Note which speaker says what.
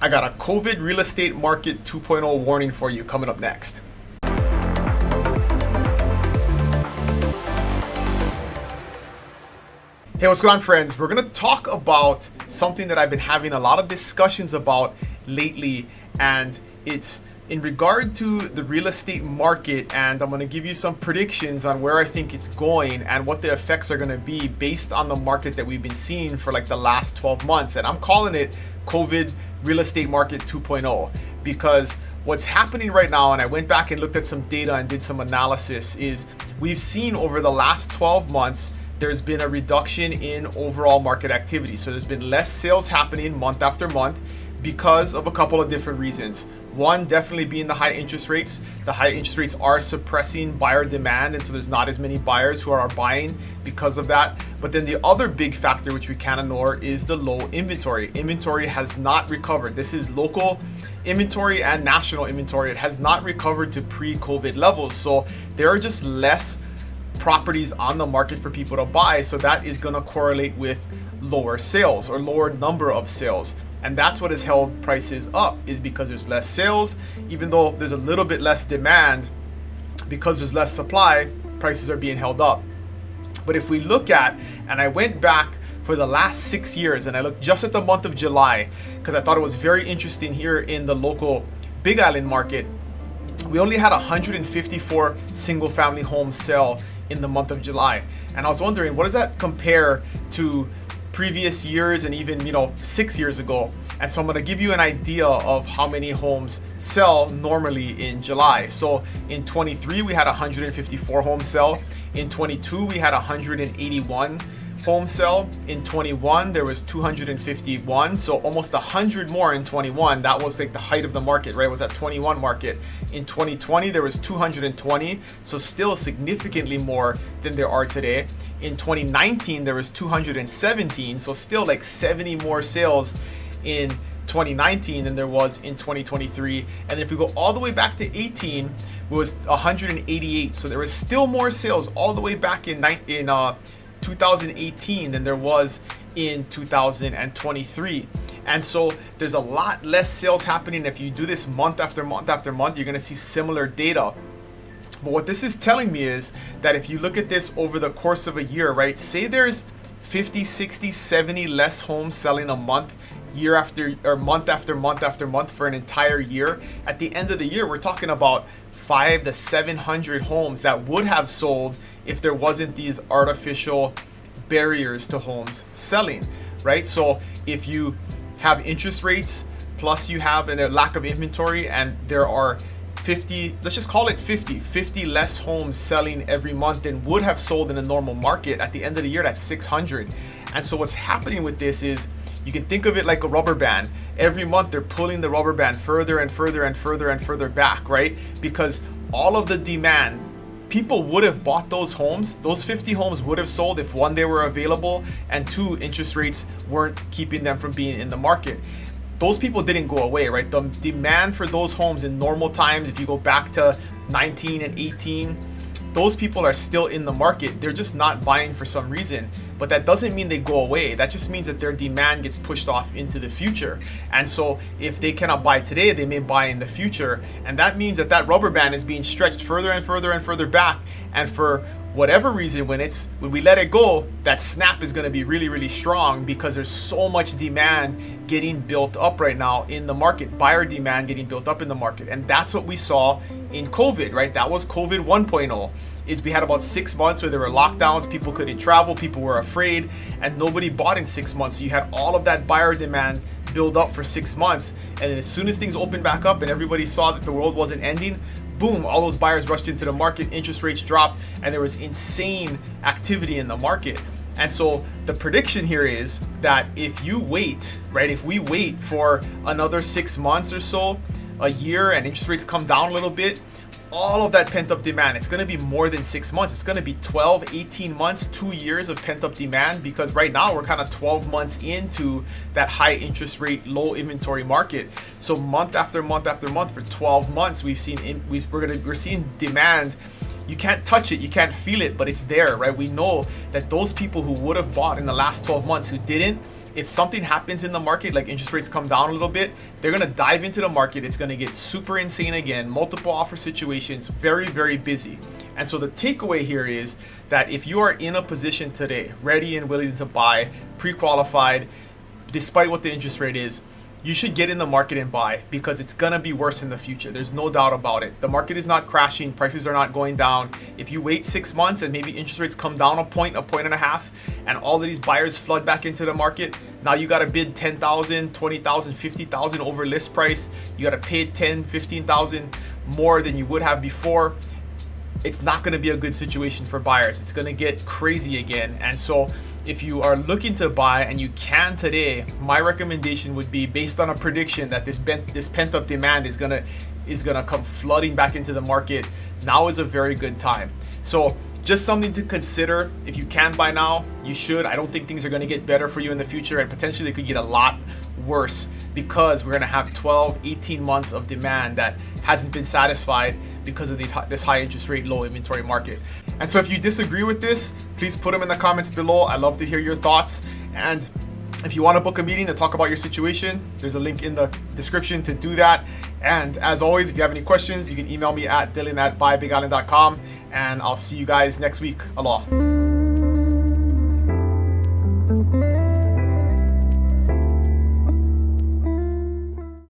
Speaker 1: I got a COVID real estate market 2.0 warning for you coming up next. Hey, what's going on, friends? We're going to talk about something that I've been having a lot of discussions about lately, and it's in regard to the real estate market, and I'm going to give you some predictions on where I think it's going and what the effects are going to be based on the market that we've been seeing for like the last 12 months. And I'm calling it COVID real estate market 2.0 because what's happening right now, and I went back and looked at some data and did some analysis, is we've seen over the last 12 months there's been a reduction in overall market activity. So there's been less sales happening month after month because of a couple of different reasons. One, definitely being the high interest rates. The high interest rates are suppressing buyer demand, and so there's not as many buyers who are buying because of that. But then the other big factor, which we can't ignore, is the low inventory. Inventory has not recovered. This is local inventory and national inventory. It has not recovered to pre-COVID levels. So there are just less properties on the market for people to buy, so that is going to correlate with lower sales or lower number of sales, and that's what has held prices up, is because there's less sales. Even though there's a little bit less demand, because there's less supply, prices are being held up. But if we look at, and I went back for the last 6 years and I looked just at the month of July because I thought it was very interesting here in the local Big Island market, we only had 154 single family homes sell in the month of July. And I was wondering, what does that compare to previous years and even 6 years ago? And so I'm going to give you an idea of how many homes sell normally in July. So in 23 we had 154 homes sell. In 22 we had 181 home sell. In 21 there was 251, so almost 100 more in 21. That was like the height of the market, right? It was at 21 market. In 2020 there was 220, so still significantly more than there are today. In 2019 there was 217, so still like 70 more sales in 2019 than there was in 2023. And if we go all the way back to 18, it was 188, so there was still more sales all the way back in 2018 than there was in 2023. And so there's a lot less sales happening. If you do this month after month after month, you're going to see similar data. But what this is telling me is that if you look at this over the course of a year, right, say there's 50, 60, 70 less homes selling a month, year after, or month after month after month for an entire year, at the end of the year we're talking about 500 to 700 homes that would have sold if there wasn't these artificial barriers to homes selling, right? So if you have interest rates plus you have a lack of inventory, and there are 50, let's just call it 50 less homes selling every month than would have sold in a normal market, at the end of the year that's 600. And so what's happening with this is, you can think of it like a rubber band. Every month they're pulling the rubber band further and further and further and further back, right? Because all of the demand, people would have bought those homes. Those 50 homes would have sold if, one, they were available, and two, interest rates weren't keeping them from being in the market. Those people didn't go away, right? The demand for those homes in normal times, if you go back to 19 and 18, those people are still in the market. They're just not buying for some reason. But that doesn't mean they go away. That just means that their demand gets pushed off into the future. And so if they cannot buy today, they may buy in the future. And that means that that rubber band is being stretched further and further and further back. And for whatever reason, when we let it go, that snap is going to be really, really strong, because there's so much demand getting built up right now in the market, buyer demand getting built up in the market. And that's what we saw in COVID, right? That was COVID 1.0. Is we had about 6 months where there were lockdowns, people couldn't travel, people were afraid, and nobody bought in 6 months. So you had all of that buyer demand build up for 6 months, and then as soon as things opened back up and everybody saw that the world wasn't ending, boom, all those buyers rushed into the market, interest rates dropped, and there was insane activity in the market. And so the prediction here is that if you wait, right, if we wait for another 6 months or so, a year, and interest rates come down a little bit, all of that pent-up demand, it's going to be more than 6 months. It's going to be 12, 18 months, 2 years of pent-up demand, because right now we're kind of 12 months into that high interest rate, low inventory market. So month after month after month for 12 months, we're seeing demand. You can't touch it, you can't feel it, but it's there, right? We know that those people who would have bought in the last 12 months who didn't, if something happens in the market, like interest rates come down a little bit, they're gonna dive into the market. It's gonna get super insane again, multiple offer situations, very, very busy. And so the takeaway here is that if you are in a position today, ready and willing to buy, pre-qualified, despite what the interest rate is, you should get in the market and buy, because it's gonna be worse in the future. There's no doubt about it. The market is not crashing, prices are not going down. If you wait 6 months and maybe interest rates come down a point and a half, and all of these buyers flood back into the market, now you gotta bid 10,000, 20,000, 50,000 over list price. You gotta pay 10, 15,000 more than you would have before. It's not gonna be a good situation for buyers. It's gonna get crazy again. And so if you are looking to buy and you can today, my recommendation would be, based on a prediction that this pent-up demand is gonna come flooding back into the market, now is a very good time. So just something to consider. If you can buy now, you should. I don't think things are gonna get better for you in the future, and potentially it could get a lot worse, because we're gonna have 12, 18 months of demand that hasn't been satisfied because of this high interest rate, low inventory market. And so if you disagree with this, please put them in the comments below. I love to hear your thoughts. And if you want to book a meeting to talk about your situation, there's a link in the description to do that. And as always, if you have any questions, you can email me at dylan@buybigisland.com, and I'll see you guys next week. Aloha.